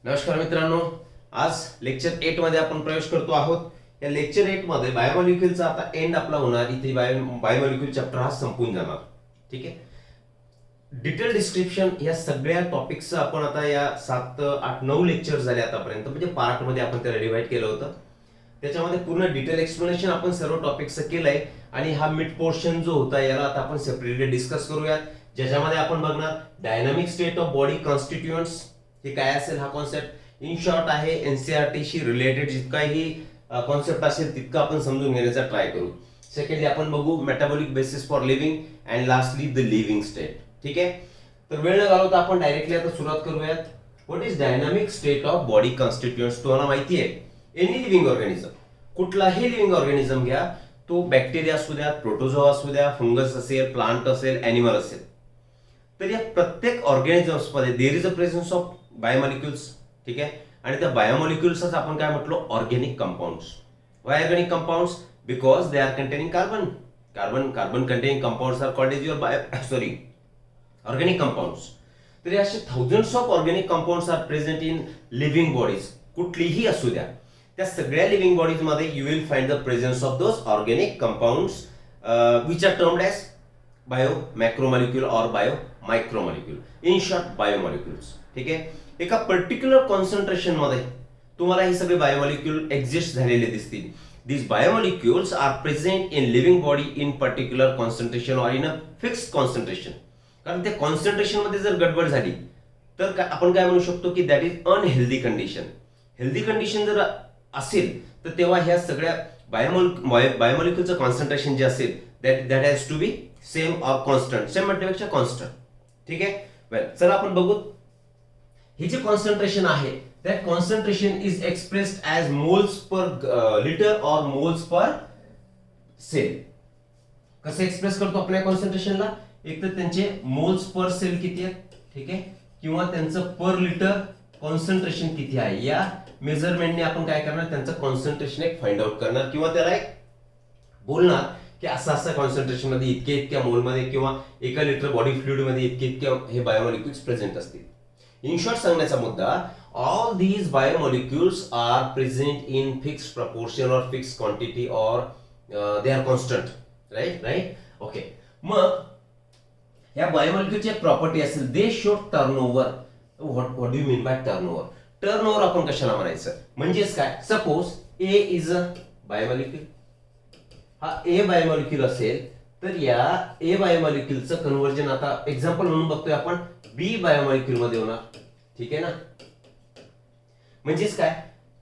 नमस्कार मित्रांनो, आज लेक्चर 8 मध्ये आपण प्रवेश करतो आहोत. या लेक्चर 8 मध्ये बायोमॉलिक्यूलचा आता एंड आपला होणार. इथे बायोमॉलिक्यूल चॅप्टर हा संपून जाणार. ठीक आहे. डिटेल डिस्क्रिप्शन या सगळ्या टॉपिक्सचं आपण आता या 7, 8, 9 लेक्चर झाले आतापर्यंत, म्हणजे पार्ट मध्ये आपण त्याला डिवाइड केलं होतं. त्याच्यामध्ये पूर्ण डिटेल एक्सप्लेनेशन आपण सर्व टॉपिक्सचं केलंय आणि हा मिड पोर्शन जो होता याला आता आपण सेपरेटली डिस्कस करूयात, ज्याच्यामध्ये आपण बघणार dynamic state of body constituents हे काय असेल. हा कॉन्सेप्ट इन शॉर्ट आहे. एनसीईआरटी शी रिलेटेड जितकाही कॉन्सेप्ट असेल तितका आपण समजून घेण्याचा ट्राय करू. सेकंडली आपण बघू metabolic basis for living and lastly the living state. ठीक आहे. तर वेळ न घालवता आपण डायरेक्टली आता सुरुवात करूयात. What is dynamic state of body constituents? तुम्हाला माहिती आहे एनी लिव्हिंग ऑर्गॅनिझम, कुठलाही लिव्हिंग ऑर्गॅनिझम घ्या, तो बॅक्टेरिया असू द्या, प्रोटोझोआ असू द्या, फंगस असेल, प्लांट असेल, अॅनिमल असेल, तर या प्रत्येक ऑर्गॅनिझम्स मध्ये there is a presence of biomolecules. ठीक आहे. आणि त्या बायोमॉलिक्युल्सच आपण काय म्हटलो, organic compounds. Why organic compounds? Because they are containing carbon containing compounds are called as your organic compounds. तर असे thousands of organic compounds are present in living bodies. कुठलीही असू द्या, त्या सगळ्या लिव्हिंग बॉडीज मध्ये you will find the presence of those organic compounds which are termed as bio मॅक्रोमॉलिक्यूल और bio micromolecule. In short biomolecules. ठीक आहे. एका पर्टिक्युलर कॉन्सन्ट्रेशन मध्ये तुम्हाला हे सगळे बायोमॉलिक्यूल एक्झिस्ट झालेले दिसतील. These biomolecules are present in living body in particular concentration or in a fixed concentration. कारण त्या कॉन्सन्ट्रेशन मध्ये जर गडबड झाली तर आपण काय म्हणू शकतो की that is unhealthy condition. Healthy condition जर असेल तर तेव्हा ह्या सगळ्या बायोमॉलिक्यूलचं कॉन्सन्ट्रेशन जे असेल that has to be same or constant. Same म्हणण्यापेक्षा कॉन्स्टंट. ठीक आहे. वेल, चला आपण बघू. हे जे कॉन्सन्ट्रेशन आहे that concentration is expressed as moles per liter or moles per cell. कसं एक्सप्रेस करतो आपल्या कॉन्सन्ट्रेशनला? एक तर त्यांचे मोल्स पर सेल किती आहेत, ठीक आहे, किंवा त्यांचं पर लिटर कॉन्सन्ट्रेशन किती आहे, या मेजरमेंटने आपण काय करणार, त्यांचं कॉन्सन्ट्रेशन एक फाइंड आउट करणार किंवा त्याला एक बोलणार की असं असं कॉन्सन्ट्रेशन मध्ये इतक्या मोल मध्ये किंवा एका लिटर बॉडी फ्लुइड मध्ये इतके हे बायोमॉलिक्युल्स प्रेझेंट असतील. इन शॉर्ट सांगण्याचा मुद्दा, all these biomolecules are present in fixed proportion or fixed quantity or they are constant. right okay. मग या बायोमॉलिक्यूलची एक प्रॉपर्टी असेल, दे show turnover. What do you mean by turnover? Turnover आपण कशाला म्हणायचं, म्हणजेच काय, suppose A is a biomolecule. हा ए बायोमॉलिक्यूल असेल तर या ए बायोमॉलिक्यूलचं कन्व्हर्जन आता एक्झाम्पल म्हणून बघतोय आपण बी बायोमॉलिक्यूल मध्ये होणार. ठीक आहे ना. म्हणजेच काय,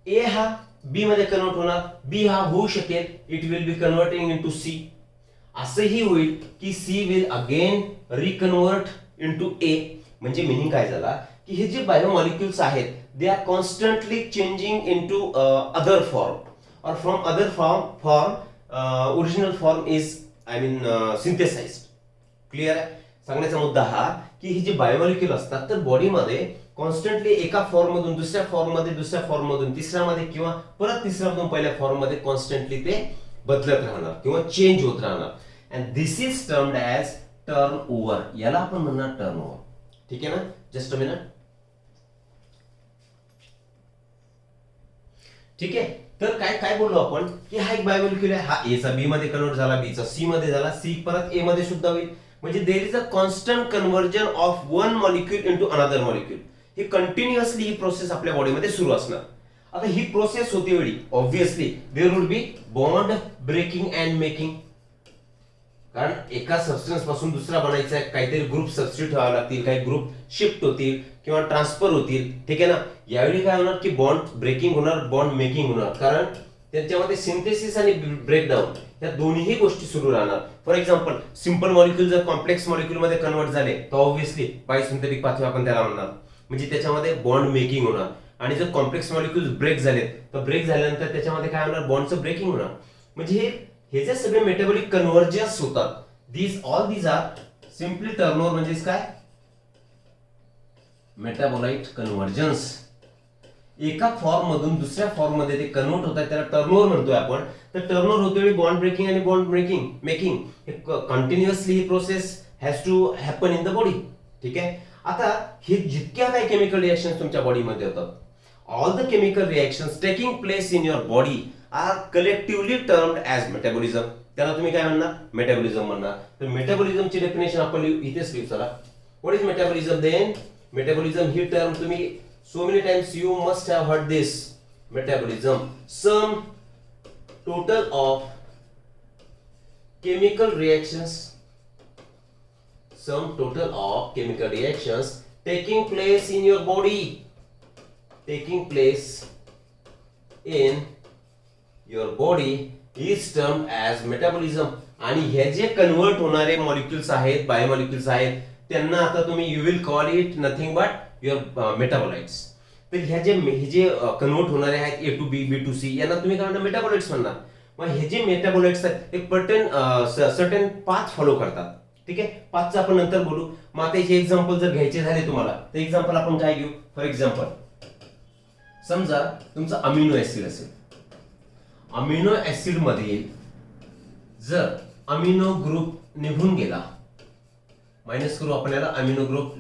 ए हा बी मध्ये कन्वर्ट होणार, बी हा होऊ शकेल, it will be converting into C. असंही होईल की C will again reconvert into A. म्हणजे मिनिंग काय झाला की हे जे बायोमॉलिक्युल्स आहेत they are constantly changing into other form or from other form original form is synthesized. Clear आहे. सांगण्याचा मुद्दा हा की ही जी बायोमॉलिक्यूल असतात तर बॉडीमध्ये कॉन्स्टंटली एका फॉर्म मधून दुसऱ्या फॉर्म मध्ये, दुसऱ्या फॉर्म मधून तिसऱ्यामध्ये किंवा परत तिसऱ्यामधून पहिल्या फॉर्म मध्ये कॉन्स्टंटली ते बदलत राहणार किंवा चेंज होत राहणार. And this is termed as turn over. याला आपण म्हणणार टर्न ओव्हर. ठीक आहे ना. Just a minute. ठीक आहे. तर काय काय बोललो आपण की हा एक बायोमॉलिक्यूल आहे, हा ए चा बी मध्ये कन्वर्ट झाला, बी चा सी मध्ये झाला, सी परत ए मध्ये सुद्धा होईल. म्हणजे there is a constant conversion of one molecule into another molecule. हे कंटिन्युअसली ही प्रोसेस आपल्या बॉडीमध्ये सुरू असणार. आता ही प्रोसेस होते वेळी obviously there would be bond breaking and making. कारण एका सबस्टन्स पासून दुसरा बनायचा आहे, काहीतरी ग्रुप सबस्टिट्यूट व्हावे लागतील, काही ग्रुप शिफ्ट होतील किंवा ट्रान्सफर होतील. ठीक आहे ना. यावेळी काय होणार की बॉन्ड ब्रेकिंग होणार, बॉन्ड मेकिंग होणार, कारण त्यांच्यामध्ये सिंथेसिस आणि ब्रेकडाऊन या दोन्ही गोष्टी सुरू राहणार. फॉर एक्झाम्पल, सिंपल मॉलिक्यूल जर कॉम्प्लेक्स मॉलिक्यूल मध्ये कन्वर्ट झाले तर ऑब्व्हियसली बायोसिंथेटिक पाथवे आपण त्याला म्हणणार. म्हणजे त्याच्यामध्ये बॉन्ड मेकिंग होणार. आणि जर कॉम्प्लेक्स मॉलिक्यूल ब्रेक झाले तर ब्रेक झाल्यानंतर त्याच्यामध्ये काय होणार, बॉन्डचं ब्रेकिंग होणार. म्हणजे हे जे सगळे मेटाबॉलिक कन्व्हर्जन्स होतात, all these are simply turnover. म्हणजेच काय, मेटाबोलाइट कन्व्हर्जन्स. एका फॉर्म मधून दुसऱ्या फॉर्म मध्ये ते कन्वर्ट होतात, त्याला टर्नओव्हर म्हणतोय आपण. तर टर्नओव्हर होते वेळी बॉन्ड ब्रेकिंग आणि बॉन्ड मेकिंग कंटिन्युअसली ही process has to happen in the body. ठीक आहे. आता हे जितक्या काही केमिकल रिएक्शन तुमच्या बॉडीमध्ये होतात all the chemical reactions taking place in your body are collectively termed as metabolism. त्याला तुम्ही काय म्हणणार? मेटाबॉलिझम म्हणणार. तर मेटाबॉलिझमची डेफिनेशन आपण इथेच लिहू. चला, what is metabolism then? Metabolism ही टर्म तुम्ही so many times you must have heard this. Metabolism, some total of chemical reactions, some total of chemical reactions taking place in your body, taking place in your body is termed as metabolism. आणि हे जे convert होणारे molecules आहेत, biomolecules आहेत, त्यांना आता तुम्ही you will call it nothing but your metabolites. तर हे जे कन्वर्ट होणारे आहेत A to B, B to C, यांना तुम्ही काय म्हणता? मेटाबोलाइट्स म्हणणार. मग हे जे मेटाबोलाइट्स आहेत एक सर्टन पाथ फॉलो करतात. ठीक आहे, पाथचं आपण नंतर बोलू. मग आता याचे एक्झाम्पल जर घ्यायचे झाले तुम्हाला, तर एक्झाम्पल आपण काय घेऊ? फॉर एक्झाम्पल, समजा तुमचा अमिनो ऍसिड असेल. अमिनो ऍसिड मध्ये जर अमिनो ग्रुप निघून गेला, मायनस करू आपण याला, अमिनो ग्रुप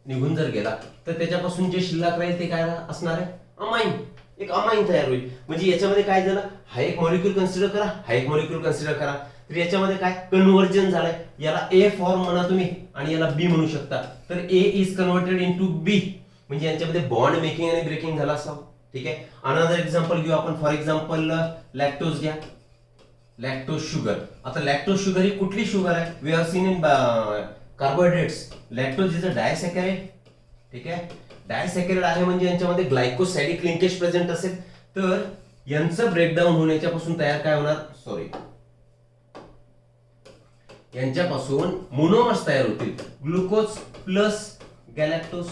निघून जर गेला तर त्याच्यापासून जे शिल्लक राहील ते काय असणार आहे? अमाइन. एक अमाइन तयार होईल. म्हणजे याच्यामध्ये काय झालं? हा एक मॉलिक्यूल कन्सिडर करा, हा एक मॉलिक्यूल कन्सिडर करा. तर याच्यामध्ये काय कन्व्हर्जन झालंय. याला ए फॉर्म म्हणा तुम्ही आणि याला बी म्हणू शकता. तर ए इज कन्वर्टेड इनटू बी, म्हणजे यांच्यामध्ये बॉन्ड मेकिंग आणि ब्रेकिंग झाला असावं. ठीक आहे. अनदर एक्झाम्पल घेऊ आपण. फॉर एक्झाम्पल लॅक्टोज घ्या. Lactose sugar. आता लॅक्टोज शुगर ही कुठली शुगर आहे? We have seen in carbohydrates. Lactose is a disaccharide. ठीक आहे, डायसॅकॅराइड आहे म्हणजे यांच्यामध्ये ग्लायकोसाइडिक लिंकेज प्रेझेंट असेल. तर यांचं ब्रेकडाऊन होण्याच्यापासून तयार काय होणार? सॉरी, यांच्यापासून मोनोमर्स तयार होतील. Glucose plus galactose.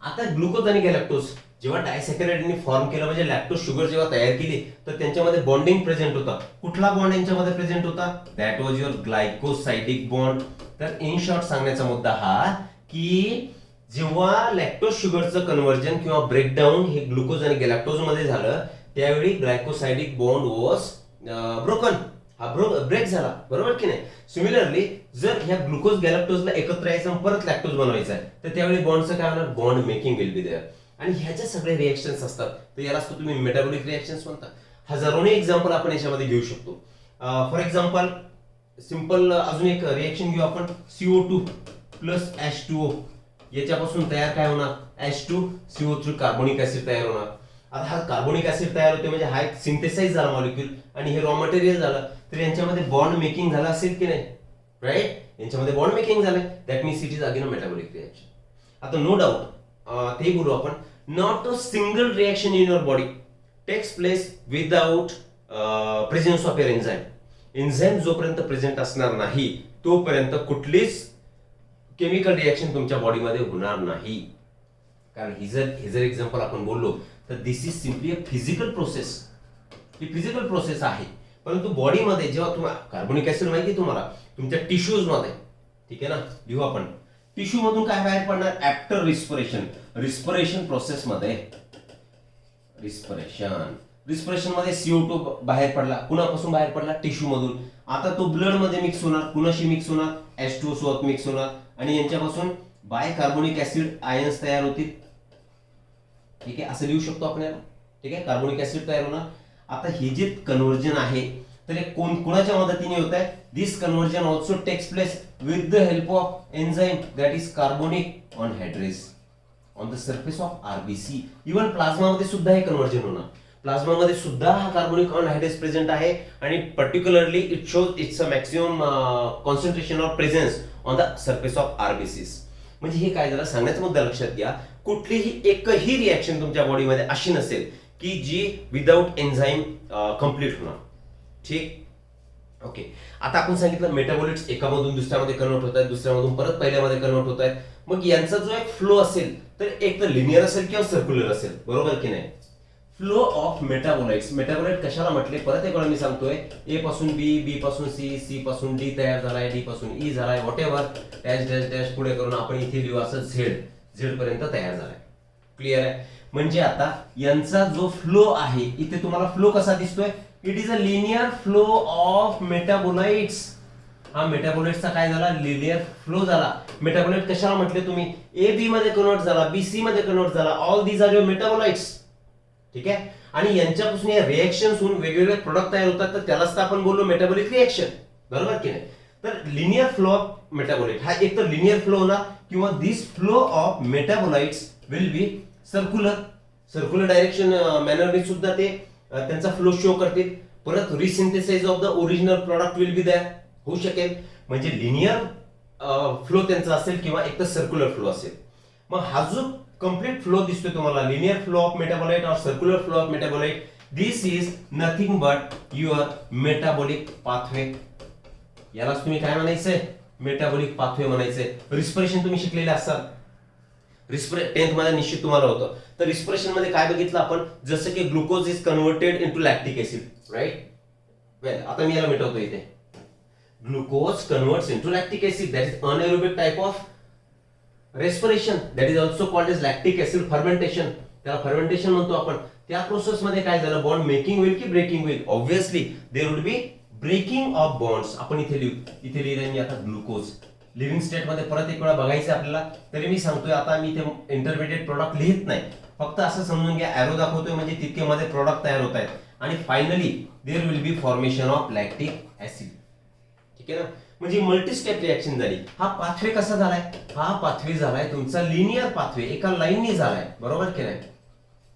आता ग्लुकोज आणि गॅलॅक्टोज जेव्हा डायसॅकॅराइडने फॉर्म केलं, म्हणजे लॅक्टोज शुगर जेव्हा तयार केली, तर त्यांच्यामध्ये बॉन्डिंग प्रेझेंट होता. कुठला बॉन्ड यांच्यामध्ये प्रेझेंट होता? That was your glycosidic bond. तर इन शॉर्ट सांगण्याचा मुद्दा हा की जेव्हा लॅक्टोज शुगरचं कन्व्हर्जन किंवा ब्रेकडाऊन हे ग्लुकोज आणि गॅलॅक्टोज मध्ये झालं, त्यावेळी ग्लायकोसाइडिक बॉन्ड वॉज ब्रोकन. हा ब्रेक झाला, बरोबर की नाही? सिमिलरली जर ह्या ग्लुकोज गॅलॅक्टोजला एकत्र यायचं परत लॅक्टोज बनवायचं आहे, तर त्यावेळी बॉन्डचं काय होणार? Bond making will be there. आणि ह्याच्या सगळे रिएक्शन्स असतात, तर यालाच तुम्ही मेटाबॉलिक रिएक्शन्स म्हणता. हजारोने एक्झाम्पल आपण याच्यामध्ये घेऊ शकतो. फॉर एक्झाम्पल सिंपल अजून एक रिएक्शन घेऊ आपण. CO2 plus H2O. याच्यापासून तयार काय होणार? H2CO3 कार्बोनिक ऍसिड तयार होणार. आता हा कार्बोनिक ऍसिड तयार होते म्हणजे हा एक सिंथेसाइज झाला मॉलिक्यूल आणि हे रॉ मटेरियल झालं. तर यांच्यामध्ये बॉन्ड मेकिंग झालं असेल की नाही? राईट, यांच्यामध्ये बॉन्ड मेकिंग झालंय. That means it is again a metabolic reaction. आता नो डाऊट ते बोलू आपण. Not a single reaction in your body takes place without presence of your enzyme. Enzyme जोपर्यंत प्रेझेंट असणार नाही तोपर्यंत कुठलीच केमिकल रिएक्शन तुमच्या बॉडीमध्ये होणार नाही. कारण ही जर एक्झाम्पल आपण बोललो तर this is simply a physical process. ही फिजिकल प्रोसेस आहे. परंतु बॉडीमध्ये जेव्हा तुम्हाला कार्बोनिक ऍसिड माहिती तुम्हाला तुमच्या टिश्यूज मध्ये, ठीक आहे ना, लिहू आपण. टिश्यू मधून काय बाहेर पडणार? आफ्टर रिस्पिरेशन प्रोसेस मध्ये रिस्पिरेशन मध्ये CO2 बाहेर पडला. कुणापासून बाहेर पडला? टिश्यू मधून. आता तो ब्लड मध्ये मिक्स होणार. कुणाशी मिक्स होणार? H2O सोबत मिक्स होणार आणि यांच्यापासून बाय कार्बोनिक ऍसिड आयन्स तयार होतील. ठीक आहे, असं लिहू शकतो आपण याला. ठीक आहे, कार्बोनिक ऍसिड तयार होणार. आता हे जे कन्व्हर्जन आहे तर हे कोणाच्या मदतीने होत आहे? This conversion also takes place with the help of enzyme that is carbonic anhydrase on the surface of RBC. Even plasma मध्ये सुद्धा हे कन्व्हर्जन होणार. प्लाझ्मा मध्ये सुद्धा हा कार्बोनिक ऑनहायड्रेज प्रेझेंट आहे आणि particularly it shows it's a maximum concentration of presence on the surface of RBCs. म्हणजे हे काय झालं सांगण्याचा मुद्दा लक्षात घ्या. कुठलीही एकही रिएक्शन तुमच्या बॉडीमध्ये अशी नसेल की जी विदाउट एन्झाइम कम्प्लीट होणार. ठीक, ओके. आता आपण सांगितलं मेटाबॉलिट्स एकामधून दुसऱ्यामध्ये कन्वर्ट होत आहेत, दुसऱ्यामधून परत पहिल्यामध्ये कन्वर्ट होत आहेत. मग यांचा जो एक फ्लो असेल तर एक तर लिनियर असेल किंवा सर्क्युलर असेल, बरोबर की नाही? Flow of metabolites. मेटाबोलाइट कशाला म्हटले? परत एक वेळा मी सांगतोय. ए पासून बी, बी पासून सी, सी पासून डी तयार झालाय, डी पासून ई झालाय, what ever dash dash dash पुढे करून आपण इथे लिहू असं झेड पर्यंत तयार झालाय. क्लिअर आहे? म्हणजे आता यांचा जो फ्लो आहे इथे तुम्हाला फ्लो कसा दिसतोय? It is a linear flow of metabolites. हा मेटाबोलाइट्सचा काय झाला? लिनियर फ्लो झाला. मेटाबोलाइट कशाला म्हटले तुम्ही? ए बी मध्ये कन्वर्ट झाला, बी सी मध्ये कन्वर्ट झाला. All these are your metabolites. ठीक आहे. आणि यांच्यापासून या रिएक्शन्स होऊन वेगवेगळे प्रोडक्ट तयार होतात, तर त्यालाच तर आपण बोललो मेटाबॉलिक रिएक्शन, बरोबर की नाही. तर लिनियर फ्लो ऑफ मेटाबॉलाइट हा एक तर लिनियर फ्लो होणार, किंवा this flow of metabolites will be circular direction मॅनरने सुद्धा ते त्यांचा फ्लो शो करतील. परत resynthesize of the original product will be there होऊ शकेल. म्हणजे लिनियर फ्लो त्यांचा असेल किंवा एक तर सर्क्युलर फ्लो असेल. मग हा जो कंप्लीट फ्लो दिसतोय तुम्हाला, linear flow of metabolite or circular flow of metabolite, this is nothing but your metabolic pathway. यालाच तुम्ही काय म्हणायचंय, मेटाबॉलिक पाथवे म्हणायचंय. रिस्पिरेशन तुम्ही शिकलेले असाल, 10th मध्ये निश्चित तुम्हाला होतं. तर रिस्पिरेशन मध्ये काय बघितलं आपण, जसं की glucose is converted into lactic acid, right. Well, आता मी याला मिटवतो इथे. Glucose converts into lactic acid, that is anaerobic type of respiration, that is also called as lactic acid fermentation. त्याला फर्मेंटेशन म्हणतो आपण. त्या प्रोसेस मध्ये काय झालं, बॉन्ड मेकिंग होईल की ब्रेकिंग होईल. Obviously there would be breaking of bonds. आपण इथे लिहिलंय मी आता ग्लुकोज. लिव्हिंग स्टेट मध्ये परत एक वेळा बघायचं आपल्याला, तरी मी सांगतोय आता मी इथे इंटरमिडिएट प्रोडक्ट लिहित नाही, फक्त असं समजून घ्या एरो दाखवतोय म्हणजे तितके मध्ये प्रोडक्ट तयार होत आहेत. आणि finally there will be formation of lactic acid. ठीक आहे ना. म्हणजे मल्टी स्टेप रिएक्शन झाली. हा पाथवे कसा झालाय, हा पाथवे झालाय तुमचा लिनियर पाथवे, एका लाईननी झालाय, बरोबर की नाही.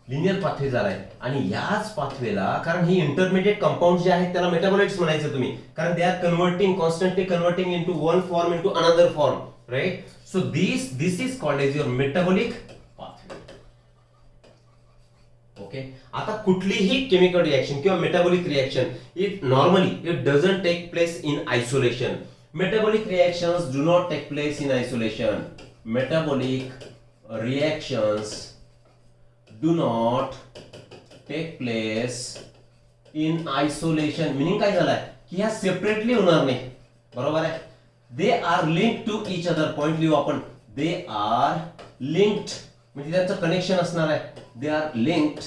लिनियर पाथवे झालाय. आणि याच पाथवेला, कारण ही इंटरमिडिएट कंपाऊंड जे आहेत त्याला मेटाबॉलाइट्स म्हणायचं तुम्ही, कारण they are constantly converting into one form into another form, right. So this is called as your metabolic pathway. Okay. आता कुठलीही केमिकल रिएक्शन किंवा metabolic reaction it doesn't take place in isolation. Metabolic reactions do not take place in isolation. Metabolic reactions do not take place in isolation. Meaning काय झालाय की ह्या separately होणार नाही, बरोबर आहे. They are linked to each other. Point लिहू आपण, दे आर लिंक्ड म्हणजे त्यांचं कनेक्शन असणार आहे. They are linked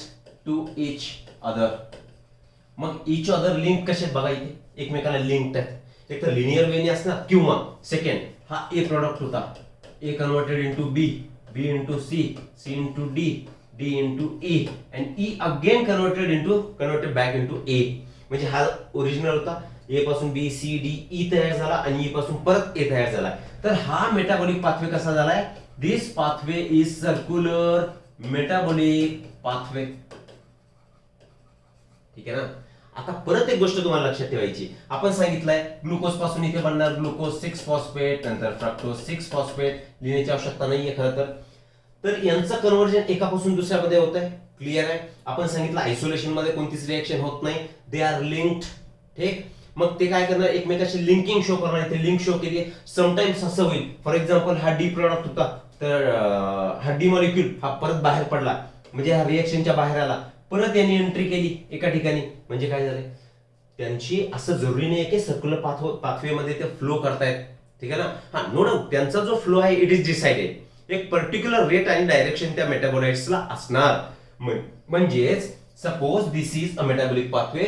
to each other. मग इच अदर लिंक कसे बघा, इथे एकमेकांना लिंक्ड आहेत. एक तर लिनियर वेने असणार, किंवा सेकंड हा ए प्रोडक्ट होता, A converted into B, B into C, C into D, D into E and E again converted back into A. म्हणजे हा ओरिजिनल होता, A पासून B C D E तयार झाला आणि E पासून परत A तयार झाला. तर हा मेटाबॉलिक पाथवे कसा झालाय, this pathway is circular metabolic pathway. ठीक आहे ना. आता परत एक गोष्ट तुम्हाला लक्षात ठेवायची, आपण सांगितलंय ग्लुकोज पासून इथे बनणार ग्लुकोज 6 फॉस्फेट, नंतर फ्रक्टोज 6 फॉस्फेट. लिहिण्याची आवश्यकता नाहीये खरं तर यांचं कन्व्हर्जन एकापासून दुसऱ्यामध्ये होत आहे. क्लिअर आहे. आपण सांगितलं आयसोलेशन मध्ये कोणतीच रिएक्शन होत नाही, दे आर लिंक्ड. ठीक. मग ते काय करणार, एकमेकाशी लिंकिंग शो करणार. इथे लिंक शो केली. समटाइम्स असं होईल, फॉर एक्झाम्पल हा डी प्रोडक्ट होता, तर हा डी मॉलिक्यूल हा परत बाहेर पडला, म्हणजे हा रिएक्शनच्या बाहेर आला, परत यांनी एंट्री केली एका ठिकाणी. म्हणजे काय झालं, त्यांची असं जरुरी नाही की सर्क्युलर पाथवे मध्ये ते फ्लो करतायत. ठीक आहे ना. हा, नो डाऊट त्यांचा जो फ्लो आहे इट इज डिसाइडेड. एक पर्टिक्युलर रेट आणि डायरेक्शन त्या मेटाबॉलाइट्सला असणार. म्हणजेच suppose this is a metabolic pathway,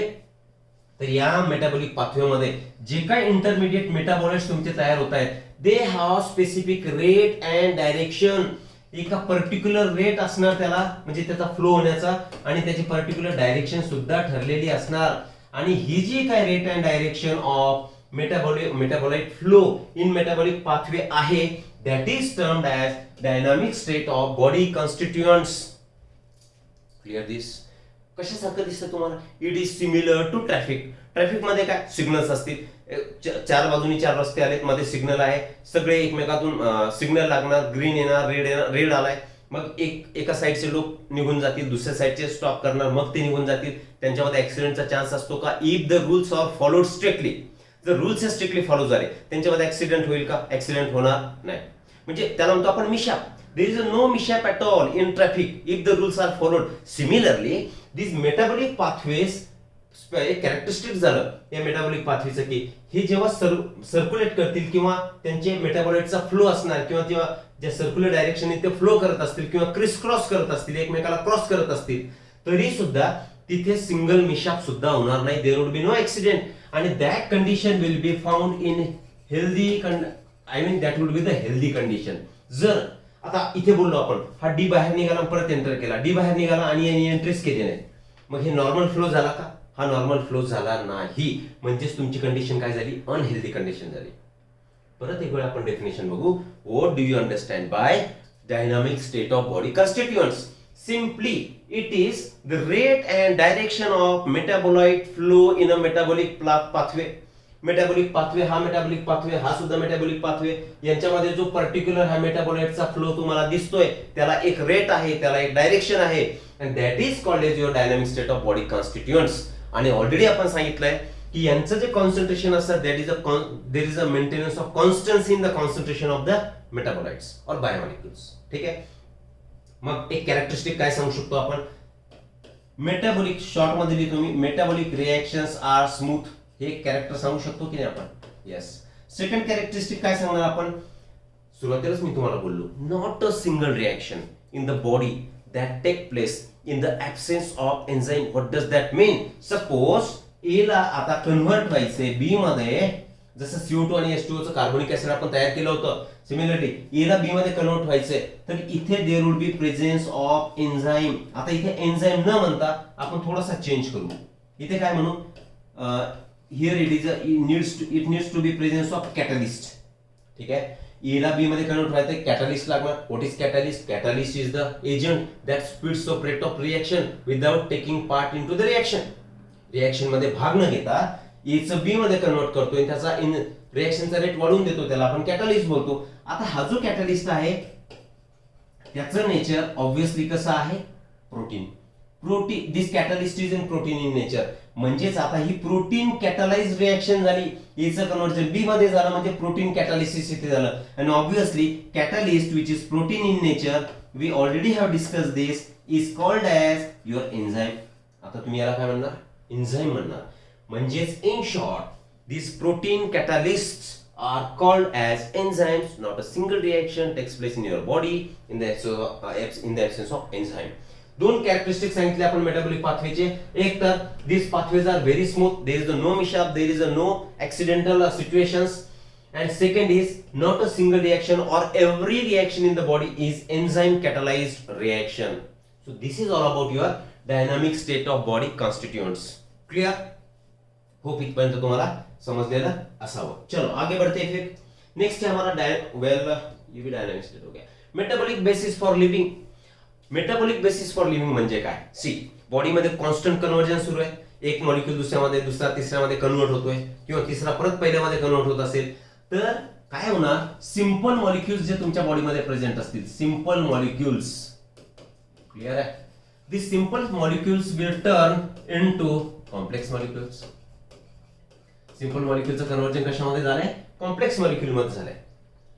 तर या मेटाबॉलिक पाथवेमध्ये जे काही इंटरमिडिएट मेटाबॉलाइट्स तुमचे तयार होत आहेत, they have specific rate and direction. एका पर्टिक्युलर रेट असणार त्याला, म्हणजे त्याचा फ्लो होण्याचा, आणि त्याची पर्टिक्युलर डायरेक्शन सुद्धा ठरलेली असणार. आणि ही जी काय rate and direction of metabolite flow in metabolic pathway आहे, that is termed as dynamic state of body constituents. Clear this? कशासारखं दिसतं तुम्हाला, it is similar to traffic. Traffic मध्ये काय सिग्नल्स असतील, चार बाजूनी 4 रस्ते आलेत, मध्ये सिग्नल आहे, सगळे एकमेकातून सिग्नल लागणार, ग्रीन येणार, रेड आलाय, मग एका साईडचे लोक निघून जातील, दुसऱ्या साईडचे स्टॉप करणार, मग ते निघून जातील. त्यांच्यामध्ये ऍक्सिडेंटचा चान्स असतो का, if the rules are followed strictly. जर रूल्स स्ट्रिक्टली फॉलो झाले त्यांच्यामध्ये ऍक्सिडेंट होईल का, ऍक्सिडेंट होणार नाही. म्हणजे त्याला म्हणतो आपण mishap. There is no mishap at all in traffic if the rules are followed. Similarly this metabolic pathways एक कॅरेक्टरिस्टिक झालं या मेटाबॉलिक पाथवेचं, की हे जेव्हा सर्क्युलेट करतील किंवा त्यांचे मेटाबॉलाइटचा फ्लो असणार, किंवा ज्या सर्क्युलर डायरेक्शनने ते फ्लो करत असतील किंवा क्रिस क्रॉस करत असतील, एकमेकाला क्रॉस करत असतील, तरी सुद्धा तिथे सिंगल मिशॅप सुद्धा होणार नाही. There would be no accident. आणि that condition will be found in healthy, I mean that would be the healthy condition. जर आता इथे बोललो आपण हा डी बाहेर निघाला परत एंटर केला, डी बाहेर निघाला आणि एंट्रीच केली नाही, मग हे नॉर्मल फ्लो झाला का? हा नॉर्मल फ्लो झाला नाही, म्हणजेच तुमची कंडिशन काय झाली? अनहेल्दी कंडिशन झाली. परत एक वेळ आपण डेफिनेशन बघू. What do you understand by dynamic state of body constituents? Simply, it is the rate and direction of metabolic flow in a metabolic pathway. Metabolic pathway, हा मेटाबॉलिक पाथवे, हा सुद्धा metabolic pathway, यांच्यामध्ये जो particular हा मेटाबॉलाइटचा flow तुम्हाला दिसतोय त्याला एक रेट आहे, त्याला एक डायरेक्शन आहे, and that is called as your dynamic state of body constituents. आणि ऑलरेडी आपण सांगितलंय की यांचं जे कॉन्सन्ट्रेशन असतं that is there is a maintenance of constancy in the concentration of the metabolites or biomolecules. ठीक आहे. मग एक कॅरेक्टरिस्टिक काय सांगू शकतो आपण? मेटाबॉलिक, शॉर्ट मध्ये लिहितो मी, मेटाबॉलिक रिएक्शन्स आर स्मूथ, हे कॅरेक्टर सांगू शकतो की नाही आपण? येस. सेकंड कॅरेक्टरिस्टिक काय सांगणार आपण? सुरुवातीलाच मी तुम्हाला बोललो, not a single reaction in the body that take place in the absence of enzyme. What does that mean? Suppose A ला आता कन्व्हर्ट व्हायचंय बी मध्ये, जसं CO2 आणि H2O चं कार्बोनिक ऍसिड आपण तयार केलं होतं, सिमिलरली ए ला बी मध्ये कन्वर्ट व्हायचंय, तर इथे there would be presence of enzyme. आता इथे एन्झाईम न म्हणता आपण थोडासा चेंज करू. इथे काय म्हणू? Here it needs to be presence of catalyst. ठीक आहे. ए ला बी मध्ये कन्वर्ट व्हायचं, कॅटलिस्ट लागणार. What is catalyst? Catalyst is the agent that speeds the rate of reaction without taking part into the reaction. Reaction मध्ये भाग न घेता एचं बी मध्ये कन्वर्ट करतोय, त्याचा रिएक्शनचा रेट वाढवून देतो, त्याला आपण कॅटलिस्ट बोलतो. आता हा जो कॅटलिस्ट आहे त्याचं नेचर ऑब्विसली कसं आहे? Protein. Protein, this catalyst is in protein in nature. म्हणजेच आता ही प्रोटीन कॅटलाइज रिएक्शन झाली, एचं कन्वर्जन बी मध्ये झालं, म्हणजे प्रोटीन कॅटलिसिस इथे झालं. आणि obviously catalyst which is protein in nature, we already have discuss this, is called as your enzyme. आता तुम्ही याला काय म्हणणार? एन्झाईम म्हणणार. म्हणजेच in short these protein catalysts are called as enzymes. Not a single reaction takes place in your body in the absence of enzyme. दोन characteristic सांगितले आपण मेटाबॉलिक पाथवेचे. एक तर these pathways are very smooth, there is no mishap, there is no accidental situations, and second is not a single reaction or every reaction in the body is enzyme catalyzed reaction. So this is all about your dynamic state of body constituents. Clear? Hope इथपर्यंत तुम्हाला समझलेलं असावं. चलो आगे बढ़ते हैं. फिर next है हमारा ये भी डायनामिक स्टेट हो गया. Metabolic basis for living. Metabolic basis for living म्हणजे काय? सी, बॉडी मध्ये कॉन्स्टंट कन्वर्जन सुरू आहे. एक मॉलिक्यूल दुसऱ्यामध्ये, दुसरा तिसऱ्यामध्ये कन्वर्ट होतोय, किंवा तिसरा परत पहिल्यामध्ये कन्वर्ट होत असेल, तर काय होणार? सिंपल मॉलिक्यूल्स जे तुमच्या बॉडीमध्ये प्रेझेंट असतील, सिंपल मॉलिक्यूल्स, क्लियर आहे? This simple molecules will turn into complex molecules. Simple मॉलिक्यूलचं कन्वर्जन कशामध्ये झालंय? कॉम्प्लेक्स मॉलिक्यूल मध्ये झालंय.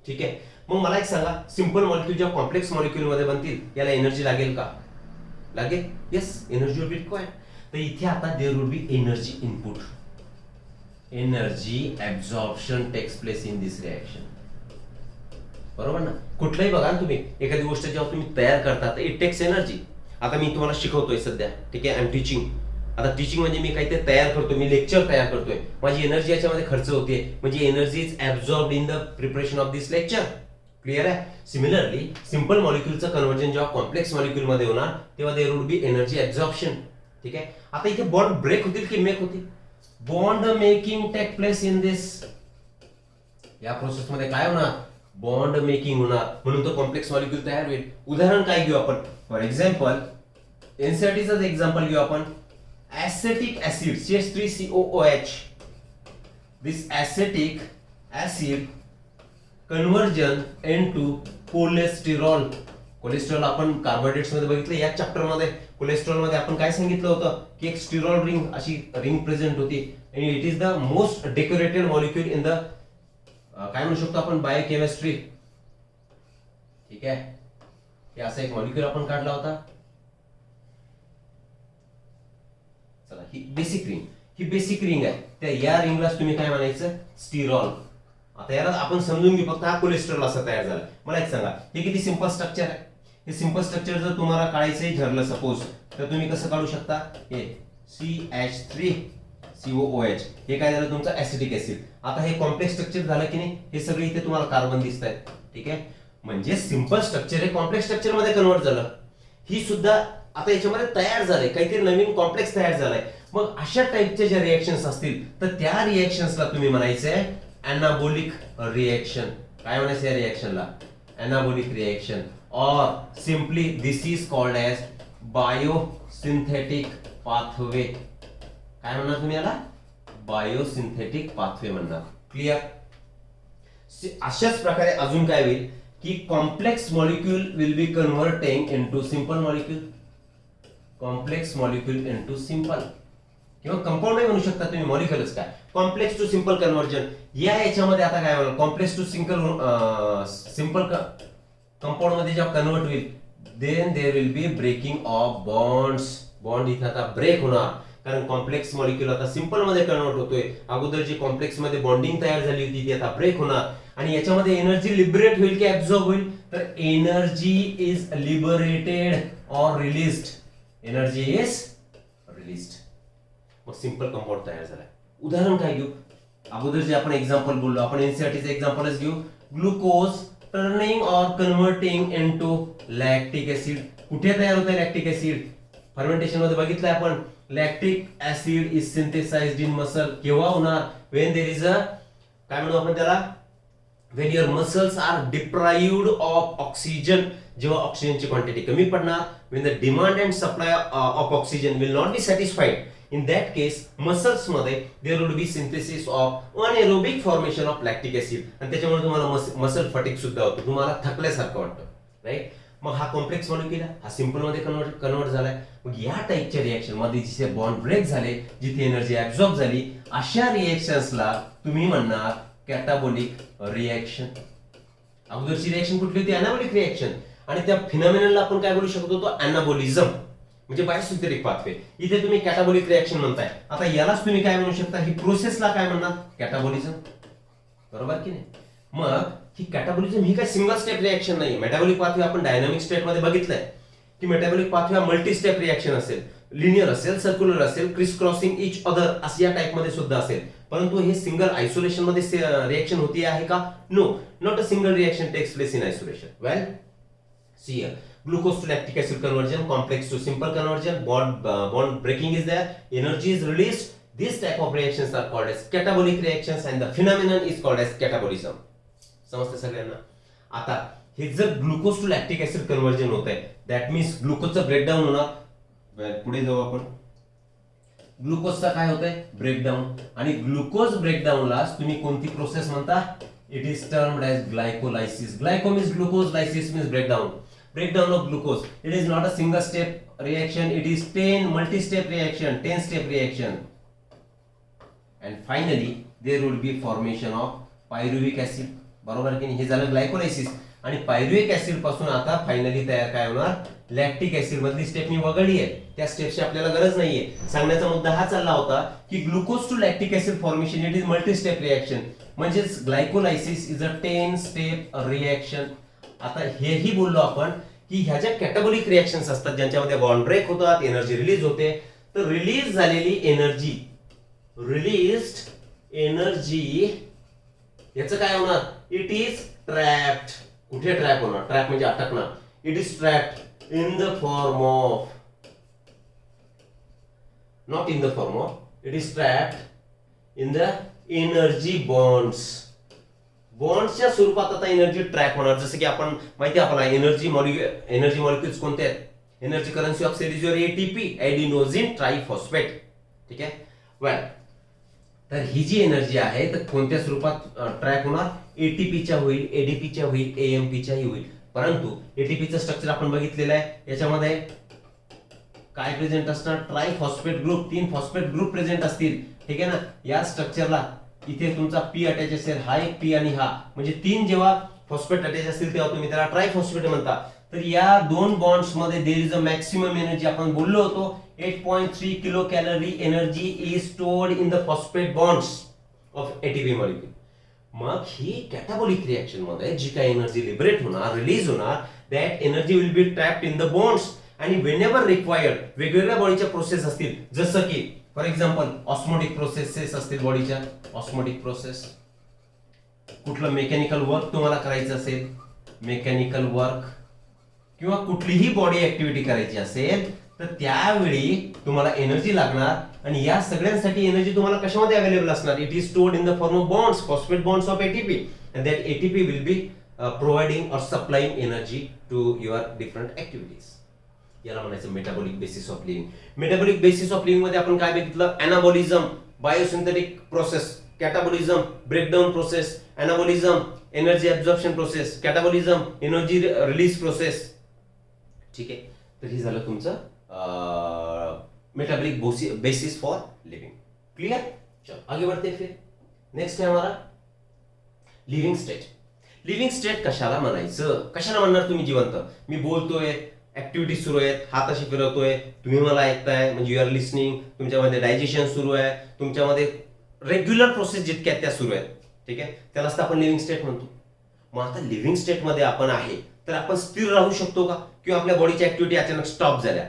ठीक आहे. मग मला एक सांगा, सिंपल मॉलिक्यूल जेव्हा कॉम्प्लेक्स मॉलिक्यूल मध्ये बनतील, याला एनर्जी लागेल का? लागेल. Yes, energy will be required. तर इथे आता there will be energy input. Energy absorption takes place in this reaction. बरोबर ना? कुठलंही बघा ना तुम्ही, एखादी गोष्ट जेव्हा तुम्ही तयार करता तर इट टेक्स एनर्जी. आता मी तुम्हाला शिकवतोय सध्या, ठीक आहे, आय एम टीचिंग. आता टीचिंग म्हणजे मी काहीतरी तयार करतोय, मी लेक्चर तयार करतोय, माझी एनर्जी याच्यामध्ये खर्च होते, म्हणजे energy is absorbed in the preparation of this lecture. Clear आहे? सिमिलरली सिंपल मॉलिक्यूलचं कन्वर्जन जेव्हा कॉम्प्लेक्स मॉलिक्यूल मध्ये होणार, तेव्हा there would be energy absorption. ठीक आहे. आता इथे बॉन्ड ब्रेक होतील की मेक होतील? Bond making take place in this. या प्रोसेस मध्ये काय होणार? बॉन्ड मेकिंग होणार, म्हणून तो कॉम्प्लेक्स मॉलिक्यूल तयार होईल. उदाहरण काय घेऊ आपण? फॉर एक्झाम्पल, एनसीईआरटीचं एक्झाम्पल घेऊ आपण. Acetic acid CH3COOH. This acetic acid conversion into cholesterol. Cholesterol आपण कार्बोहायड्रेट्स मध्ये बघितलं या चॅप्टर मध्ये. कोलेस्ट्रॉल मध्ये आपण काय सांगितलं होतं की एक स्टिरॉल रिंग, अशी रिंग प्रेझेंट होती, आणि it is the most decorated molecule in the काय म्हणू शकतो आपण? बायोकेमिस्ट्री. ठीक आहे. हे असा एक मॉलिक्यूल आपण काढला होता. ही बेसिक रिंग, ही बेसिक रिंग आहे. त्या या रिंगला तुम्ही काय म्हणायचं? स्टिरॉल. आता याला आपण समजून घेऊ, फक्त हा कोलेस्ट्रॉल असा तयार झाला. मला एक सांगा, हे किती सिंपल स्ट्रक्चर आहे? हे सिंपल स्ट्रक्चर जर तुम्हाला काढायचंही ठरलं सपोज, तर तुम्ही कसं काढू शकता? हे CH3COOH, हे काय झालं? तुमचं ऍसिटिक ऍसिड. आता हे कॉम्प्लेक्स स्ट्रक्चर झालं की नाही? हे सगळे इथे तुम्हाला कार्बन दिसत आहेत. ठीक आहे. म्हणजे सिंपल स्ट्रक्चर हे कॉम्प्लेक्स स्ट्रक्चर मध्ये कन्वर्ट झालं. ही सुद्धा आता याच्यामध्ये तयार झालंय, काहीतरी नवीन कॉम्प्लेक्स तयार झालाय. मग अशा टाइपच्या ज्या रिएक्शन्स असतील तर त्या रिएक्शन्सला तुम्ही म्हणायचंय अनाबोलिक रिएक्शन. काय म्हणायचं या रिएक्शनला? Anabolic reaction. Or simply this is called as biosynthetic pathway. काय म्हणणार तुम्ही याला? बायोसिंथेटिक पाथवे म्हणणार. क्लिअर? अशाच प्रकारे अजून काय होईल की complex molecule will be converting into simple molecule. Complex molecule into simple किंवा कंपाऊंड म्हणू शकता तुम्ही. मॉलिक्यूलच काय, कॉम्प्लेक्स टू सिंपल कन्व्हर्जन. याच्यामध्ये आता काय होणार? कॉम्प्लेक्स टू सिंपल कंपाऊंड मध्ये जेव्हा कन्वर्ट होईल then there will be breaking of bonds. Bond इथे आता ब्रेक होणार कारण कॉम्प्लेक्स मॉलिक्यूल आता सिंपल मध्ये कन्वर्ट होतोय. अगोदर जी कॉम्प्लेक्स मध्ये बॉन्डिंग तयार झाली होती ती आता ब्रेक होणार आणि याच्यामध्ये एनर्जी लिबरेट होईल की ऍब्झॉर्ब होईल? तर एनर्जी इज लिबरेटेड और रिलीज्ड. Energy is released. मग सिंपल कंपाऊंड तयार झालाय. उदाहरण काय घेऊ? अगोदर जे आपण एक्झाम्पल बोललो, आपण एनसीईआरटीचं एक्झाम्पलच घेऊ. Glucose turning or converting into lactic acid. कुठे तयार होतं लॅक्टिक ऍसिड? फर्मेंटेशन मध्ये बघितलंय आपण. Lactic acid is synthesized in muscle. केव्हा होणार? व्हेन देयर इज अ, काय म्हणू आपण त्याला? when your muscles are deprived of oxygen. जेव्हा ऑक्सिजनची क्वांटिटी कमी पडणार, when the demand and supply of oxygen will not be satisfied, in that case muscles मध्ये there would be synthesis of anaerobic formation of lactic acid. आणि त्याच्यामुळे तुम्हाला muscle fatigue सुद्धा होतो, तुम्हाला थकल्यासारखं वाटतं, राईट? मग हा कॉम्प्लेक्स मॉलिक्यूल हा सिंपल मध्ये कन्वर्ट झालाय. मग या टाइपच्या रिएक्शन मध्ये जिथे बॉन्ड ब्रेक झाले, जिथे एनर्जी ऍब्झॉर्ब झाली, अशा रिएक्शन्सला तुम्ही म्हणणार कॅटाबोलिक रिएक्शन. अगोदरची रिएक्शन कुठली होती? अनाबोलिक रिएक्शन. आणि त्या फिनॉमिनलला आपण काय बोलू शकतो? तो अनाबोलिझम म्हणजे बायोसिंथेटिक पाथवे. इथे तुम्ही कॅटाबोलिक रिएक्शन म्हणताय. आता यालाच तुम्ही काय म्हणू शकता? ही प्रोसेसला काय म्हणणार? कॅटाबोलिझम. बरोबर की नाही? मग ही कॅटाबोलिझम ही काय सिंगल स्टेप रिएक्शन नाही. मेटाबॉलिक पाथवे आपण डायनामिक स्टेट मध्ये बघितलंय की मेटाबॉलिक पाथवे हा मल्टी स्टेप रिएक्शन असेल, लिनियर असेल, सर्क्युलर असेल, क्रिस क्रॉसिंग इच अदर अशा या टाइप मध्ये सुद्धा असेल. परंतु हे सिंगल आयसोलेशन मध्ये रिएक्शन होती आहे का? No, not a single reaction takes place in isolation. Well, see here. Glucose to lactic acid conversion, complex to simple conversion, bond breaking is there, energy is released. These type of reactions are called as catabolic reactions and the phenomenon is called as catabolism. समजते सगळ्यांना? आता हे जर glucose to lactic acid conversion होत आहे, that means ग्लुकोजचं breakdown होणार. पुढे जाऊ आपण. ग्लुकोजचा काय होत आहे? ब्रेकडाऊन. आणि ग्लुकोज ब्रेकडाऊनला तुम्ही कोणती प्रोसेस म्हणता? It is termed as glycolysis. Glyco means glucose, lysis means breakdown. Breakdown of glucose. It is not a single step reaction. It is 10 multi-step reaction, 10 step reaction. And finally, there will be formation of pyruvic acid. बरोबर की नाही? हे झालं glycolysis. आणि pyruvic acid पासून आता finally तयार काय होणार? Lactic acid. मधली स्टेप मी वगळली आहे, त्या स्टेपची आपल्याला गरज नाहीये. सांगण्याचा मुद्दा हा चालला होता की glucose to lactic acid formation it is multi step reaction. म्हणजेच glycolysis is a 10 step reaction. आता हेही बोललो आपण की ह्या ज्या कॅटाबोलिक रिएक्शन्स असतात ज्यांच्यामध्ये बॉन्ड ब्रेक होतात, एनर्जी रिलीज होते, तर रिलीज झालेली एनर्जी, रिलीज्ड एनर्जी याचं काय होणार? It is trapped. कुठे ट्रॅप होणार? ट्रॅप म्हणजे अटकणार. It is trapped in the form of, not in the form of, it is trapped in the energy bonds. बॉन्ड्सच्या स्वरूपात आता एनर्जी ट्रॅप होणार. जसं की आपण माहिती आहे आपल्याला एनर्जी मॉलिक्युल्स कोणते आहेत? Energy currency of cell is your ATP, adenosine triphosphate. ठीक आहे? वेल, तर ही जी एनर्जी आहे तर कोणत्या स्वरूपात ट्रॅप होणार? एटीपीच्या होईल, एडीपीच्या होईल, एएमपीच्याही होईल. परंतु एटीपीचं स्ट्रक्चर आपण बघितलेलं आहे. याच्यामध्ये काय प्रेझेंट असणार? Triphosphate group, 3 phosphate group present असतील. ठीक आहे ना? या स्ट्रक्चरला इथे तुमचा पी अटॅच असेल, हा एक पी आणि हा, म्हणजे 3 जेव्हा फॉस्फेट अटॅच असतील तेव्हा तुम्ही त्याला ट्रायफॉस्फेट म्हणता. तर या 2 बॉन्ड्स मध्ये there is a maximum energy. आपण बोललो होतो 8.3 kilo calorie energy is stored in the phosphate bonds of ATP molecule. मग ही कॅटाबोलिक रिएक्शन मध्ये जी काही एनर्जी लिबरेट होणार, रिलीज होणार, that energy will be trapped in the bonds. आणि व्हेनेवर रिक्वायर्ड वेगवेगळ्या बॉडीच्या प्रोसेस असतील, जसं की फॉर एक्झाम्पल ऑस्मोटिक प्रोसेसेस असतील बॉडीच्या. ऑस्मोटिक प्रोसेस कुठलं मेकॅनिकल वर्क तुम्हाला करायचं असेल मेकॅनिकल वर्क किंवा कुठलीही बॉडी ऍक्टिव्हिटी करायची असेल तर त्यावेळी तुम्हाला एनर्जी लागणार आणि या सगळ्यांसाठी एनर्जी तुम्हाला कशामध्ये अवेलेबल असणार? It is stored in the form of bonds, phosphate bonds of ATP, and that ATP will be providing और supplying energy to your different activities. याला म्हणायचं metabolic basis of living. Metabolic basis of living मध्ये आपण काय बघितलं? Anabolism, biosynthetic process, catabolism, breakdown process, anabolism, energy absorption process, catabolism, energy release process. ठीक आहे, तर हे झालं तुमचं metabolic basis for living. Clear? चलो आगे बढ़ते फिर. नेक्स्ट है हमारा लिव्हिंग स्टेट. लिव्हिंग स्टेट कशाला म्हणायचं? कशाला म्हणणार तुम्ही जिवंत? मी बोलतोय, ऍक्टिव्हिटी सुरू आहेत, हात अशी फिरवतोय, तुम्ही मला ऐकताय, म्हणजे यू आर लिसनिंग, तुमच्यामध्ये डायजेशन सुरू आहे, तुमच्यामध्ये रेग्युलर प्रोसेस जितक्या त्या सुरू आहेत. ठीक आहे, त्यालाच तर आपण लिव्हिंग स्टेट म्हणतो. मग आता लिव्हिंग स्टेट मध्ये आपण आहे तर आपण स्थिर राहू शकतो का? किंवा आपल्या बॉडीच्या ऍक्टिव्हिटी अचानक स्टॉप झाल्या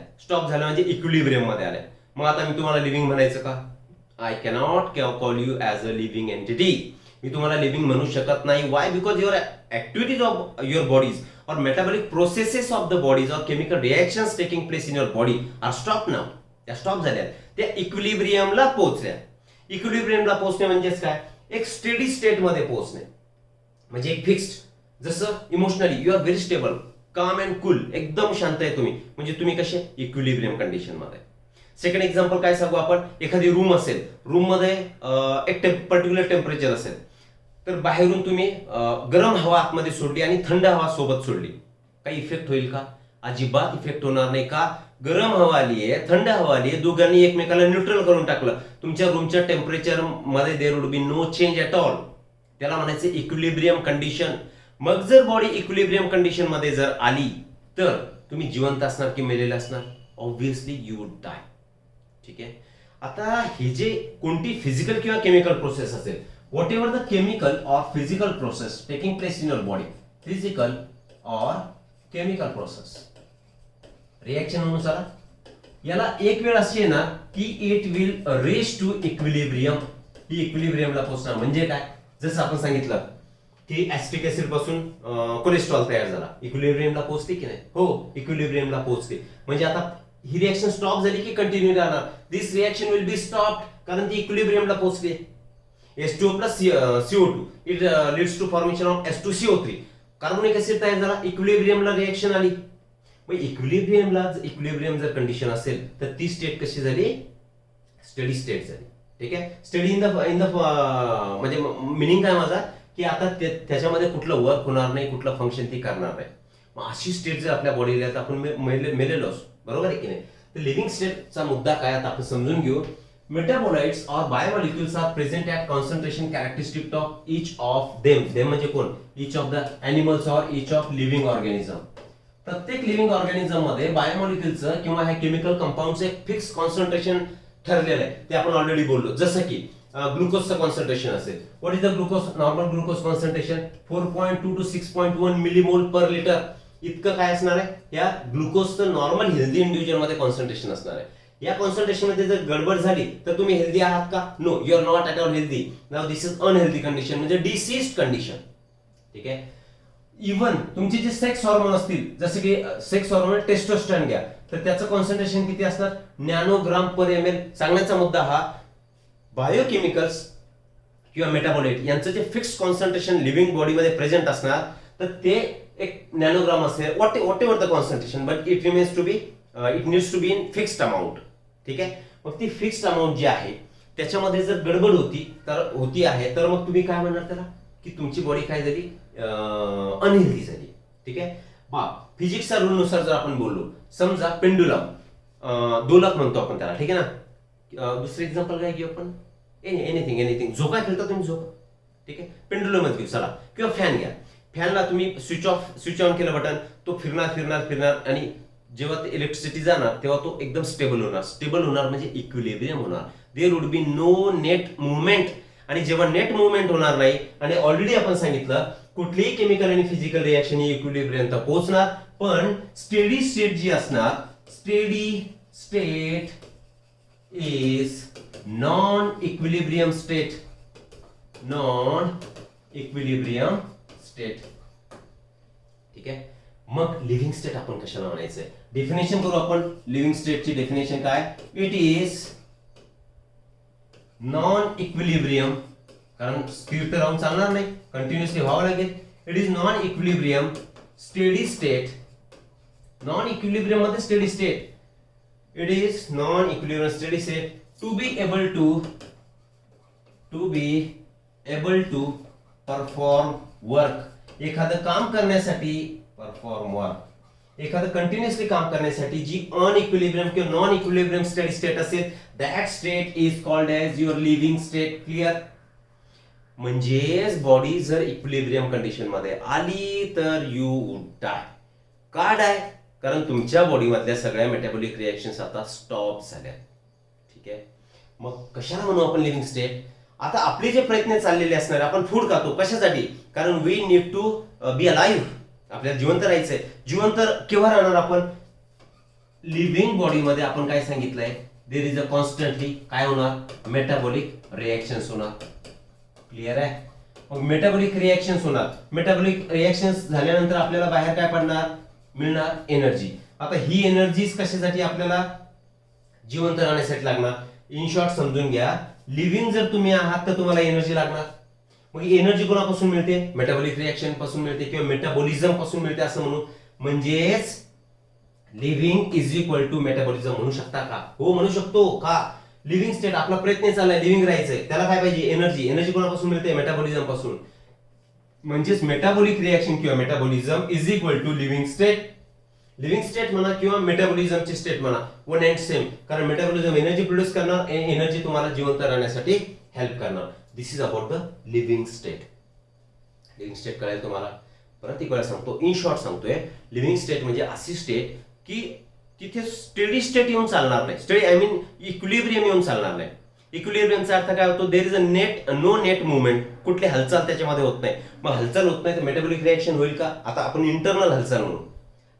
म्हणजे इक्विलिब्रियम मध्ये आल्या. मग आता मी तुम्हाला लिव्हिंग म्हणायचं का? I cannot call you as a living entity. मी तुम्हाला लिव्हिंग म्हणू शकत नाही. Why? Because your activities of your bodies or metabolic processes of the bodies or chemical reactions taking place in your body are stopped now. त्या stop झाल्या, त्या इक्विलिब्रियमला पोहोचल्या. इक्विलिब्रियमला पोहोचणे म्हणजेच काय? एक स्टेडी स्टेट मध्ये पोहोचणे, म्हणजे एक फिक्स्ड. जसं emotionally you are very stable, calm and cool, एकदम शांत आहे तुम्ही, म्हणजे तुम्ही कसे? इक्विलिब्रियम कंडिशन मध्ये. सेकंड एक्झाम्पल काय सांगू आपण? एखादी रूम असेल, रूम मध्ये एक पर्टिक्युलर टेम्परेचर असेल, तर बाहेरून तुम्ही गरम हवा आतमध्ये सोडली आणि थंड हवा सोबत सोडली, काही इफेक्ट होईल का? अजिबात इफेक्ट होणार नाही. का? गरम हवा आली आहे, थंड हवा आली आहे, दोघांनी एकमेकाला न्यूट्रल करून टाकलं. तुमच्या रूमच्या टेम्परेचर मध्ये there would be no change at all. त्याला म्हणायचं इक्विलिब्रियम कंडिशन. मग जर बॉडी इक्विलिब्रियम कंडिशन मध्ये जर आली तर तुम्ही जिवंत असणार की मेलेले असणार? ऑब्व्हियसली यू वुड डाय. ठीक आहे, आता हे जे कोणती फिजिकल किंवा केमिकल प्रोसेस असेल, whatever the chemical or physical process taking place in your body, physical or chemical process, reaction अनुसार याला एक वेळ अशी येणार की it will race to equilibrium. ही इक्विलिब्रियमला पोहोचणार म्हणजे काय? जसं आपण सांगितलं की ऍसिटिक ऍसिड पासून कोलेस्ट्रॉल तयार झाला, इक्विलिब्रियमला पोहोचते की नाही? हो, इक्विलिब्रियमला पोहोचते. म्हणजे आता ही रिएक्शन स्टॉप झाली की कंटिन्यू राहणार? दिस रिएक्शन विल बी स्टॉप्ड, कारण ती इक्विलिब्रियमला पोहोचली. H2O plus CO2 it leads to formation of H2CO3. Carbonic acid तयार झाला, इक्विलिब्रियमला रिएक्शन आली. मग इक्विलिब्रियम जर कंडिशन असेल तर ती स्टेट कशी झाली? स्टेडी स्टेट झाली. ठीक आहे, स्टेडी इन द म्हणजे मिनिंग काय माझा? की आता त्याच्यामध्ये कुठलं वर्क होणार नाही, कुठलं फंक्शन ती करणार नाही. मग अशी स्टेट जर आपल्या बॉडीला तर आपण मेलेलो असतो, बरोबर आहे की नाही? तर लिव्हिंग स्टेटचा मुद्दा काय आता आपण समजून घेऊ. Metabolites or biomolecules are present at concentration characteristic of each of them. Them म्हणजे कोण? Each of the animals or each of living organism. प्रत्येक लिव्हिंग ऑर्गॅनिझम मध्ये बायोमॉलिक्युलचं किंवा ह्या केमिकल कंपाऊंडचं एक फिक्स कॉन्सन्ट्रेशन ठरलेलं आहे. ते आपण ऑलरेडी बोललो. जसं की ग्लुकोजचं कॉन्सन्ट्रेशन असेल. What is the glucose? Normal glucose concentration 4.2 to 6.1 millimole per litre. इतकं काय असणार आहे? या ग्लुकोजचं नॉर्मल हेल्दी इंडिव्हिज्युअल मध्ये कॉन्सन्ट्रेशन असणार आहे. या कॉन्सन्ट्रेशन मध्ये जर गडबड झाली तर तुम्ही हेल्दी आहात का? No, you are not at all healthy. Now this is unhealthy condition, म्हणजे डिसीज्ड कंडिशन. ठीक आहे, इव्हन तुमचे जे सेक्स हॉर्मोन असतील, जसे की सेक्स हॉर्मोन टेस्टोस्टेरॉन घ्या, तर त्याचं कॉन्सन्ट्रेशन किती असणार? Nanogram per M L. सांगण्याचा मुद्दा हा, बायोकेमिकल्स किंवा मेटाबॉलाइट यांचं जे फिक्स कॉन्सन्ट्रेशन लिव्हिंग बॉडीमध्ये प्रेझेंट असणार तर ते एक नॅनोग्राम असेल, whatever the concentration, but it remains to be it needs to be in fixed amount. ठीक आहे, मग ती फिक्स्ड अमाऊंट जी आहे त्याच्यामध्ये जर गडबड होती आहे तर मग तुम्ही काय म्हणणार त्याला? की तुमची बॉडी काय झाली? अनहेल्दी झाली. ठीक आहे, फिजिक्सच्या रूल नुसार जर आपण बोललो, समजा पेंडुलम, दोलक म्हणतो आपण त्याला. ठीक आहे ना? दुसरं एक्झाम्पल काय घेऊ आपण? एनिथिंग. झोका खेळता तुम्ही, झोका. ठीक आहे, पेंडुलमच घेऊ चला. किंवा फॅन घ्या. फॅनला तुम्ही स्विच ऑन केलं बटन, तो फिरणार आणि जेव्हा ते इलेक्ट्रिसिटी जाणार तेव्हा तो एकदम स्टेबल होणार म्हणजे इक्विलिब्रियम होणार. There would be no net movement. आणि जेव्हा नेट मुवमेंट होणार नाही, आणि ऑलरेडी आपण सांगितलं कुठलीही केमिकल आणि फिजिकल रिएक्शन ही इक्विलिब्रियम पोहोचणार, पण स्टेडी स्टेट जी असणार, steady state is non equilibrium state. ठीक आहे. मग लिव्हिंग स्टेट आपण कशाला म्हणायचंय, डेफिनेशन करू आपण. लिव्हिंग स्टेटची डेफिनेशन काय, इट इज नॉन इक्विलिब्रियम, कारण स्थिर तर राहून चालणार नाही, कंटिन्युअसली व्हावं लागेल. It is non equilibrium steady state, non equilibrium मध्ये steady state, it is non equilibrium steady state to be able to perform work, एखादं काम करण्यासाठी, परफॉर्म वर्क, एखादं कंटिन्युअसली काम करण्यासाठी जी अनइक्विलिब्रियम किंवा नॉन इक्विलिब्रियम स्टेडी स्टेट असेल, that state is called as your living state. Clear. म्हणजेच बॉडी जर इक्विलिब्रियम कंडिशन मध्ये आली तर यू वुड डाय. का डाय, कारण तुमच्या बॉडी मधल्या सगळ्या मेटाबॉलिक रिएक्शन्स आता स्टॉप झाल्या. ठीक आहे. मग कशाला म्हणू आपण लिव्हिंग स्टेट. आता आपले जे प्रयत्न चाललेले असणार, आपण फूड खातो कशासाठी, कारण we need to be alive, आपल्याला जिवंत राहायचंय. जिवंत केव्हा राहणार आपण, लिव्हिंग बॉडी मध्ये आपण काय सांगितलंय, देर इज अ कॉन्स्टंटली काय होणार, मेटाबॉलिक रिएक्शन्स होणार. क्लिअर आहे. मग मेटाबॉलिक रिएक्शन्स होणार, मेटाबॉलिक रिएक्शन्स झाल्यानंतर आपल्याला बाहेर काय पडणार, मिळणार एनर्जी. आता ही एनर्जी कशासाठी आपल्याला, जिवंत राहण्यासाठी लागणार. इन शॉर्ट समजून घ्या, लिव्हिंग जर तुम्ही आहात तर तुम्हाला एनर्जी लागणार. मग एनर्जी कोणापासून मिळते, मेटाबॉलिक रिएक्शन पासून मिळते किंवा मेटाबॉलिझम पासून मिळते असं म्हणू. म्हणजेच living is equal to metabolism म्हणू शकता का, हो म्हणू शकतो. का, लिव्हिंग स्टेट आपला प्रयत्न चाललाय, लिव्हिंग राहायचंय, त्याला काय पाहिजे, एनर्जी. एनर्जी कोणापासून मिळते, मेटाबॉलिझम पासून. म्हणजेच मेटाबॉलिक रिएक्शन किंवा metabolism is equal to living state. Living state म्हणा किंवा मेटाबॉलिझमची स्टेट म्हणा, वन अँड सेम, कारण मेटाबॉलिझम एनर्जी प्रोड्यूस करणार, एनर्जी तुम्हाला जिवंत राहण्यासाठी हेल्प करणार. This is about the living state. Living state कळेल तुम्हाला. परत एक वेळा सांगतो, इन शॉर्ट सांगतोय, लिव्हिंग स्टेट म्हणजे अशी स्टेट की तिथे स्टेडी स्टेट येऊन चालणार नाही, स्टेडी आय मीन इक्विलिब्रियम येऊन चालणार नाही. इक्विलिब्रियमचा अर्थ काय होतो, there is a no net movement, कुठली हालचाल त्याच्यामध्ये होत नाही. मग हालचाल होत नाही तर मेटाबॉलिक रिएक्शन होईल का, आता आपण इंटरनल हालचाल म्हणू.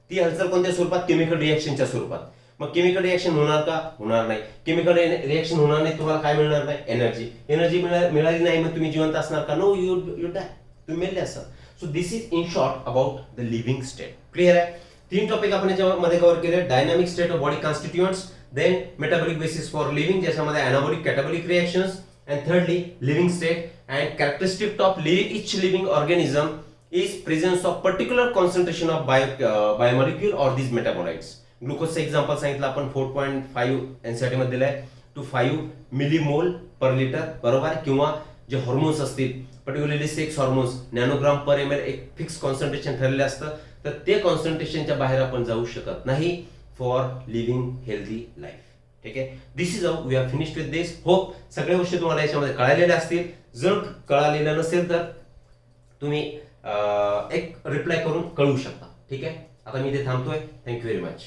ती हालचाल कोणत्या स्वरूपात, केमिकल रिएक्शनच्या स्वरूपात. मग केमिकल रिएक्शन होणार का, होणार नाही. केमिकल रिएक्शन होणार नाही, तुम्हाला काय मिळणार नाही, एनर्जी. एनर्जी मिळाली नाही मग तुम्ही जिवंत असणार का, नो, यू डाय, तुम्ही मेले असाल. So this is in short about the living state. Clear आहे. 3 टॉपिक आपण याच्यामध्ये कव्हर केले. Dynamic state of body constituents, then metabolic basis for living, ज्याच्यामध्ये anabolic catabolic reactions, and thirdly living state. And characteristic of each living organism is presence of particular concentration of biomolecule or these metabolites. ग्लुकोजचं example सांगितलं आपण, 4.5 NCERT मध्ये दिलंय, to 5 millimole per litre, बरोबर. किंवा जे hormones असतील, particularly sex hormones, नॅनोग्राम per M L एक फिक्स कॉन्सन्ट्रेशन ठरलेलं असतं, तर ते कॉन्सन्ट्रेशनच्या बाहेर आपण जाऊ शकत नाही फॉर लिव्हिंग हेल्दी लाईफ. ठीक आहे. This is how we are finished with this. Hope सगळ्या गोष्टी तुम्हाला याच्यामध्ये कळालेल्या असतील. जर कळालेल्या नसेल तर तुम्ही एक रिप्लाय करून कळवू शकता. ठीक आहे. आता मी इथे थांबतोय. Thank you very much.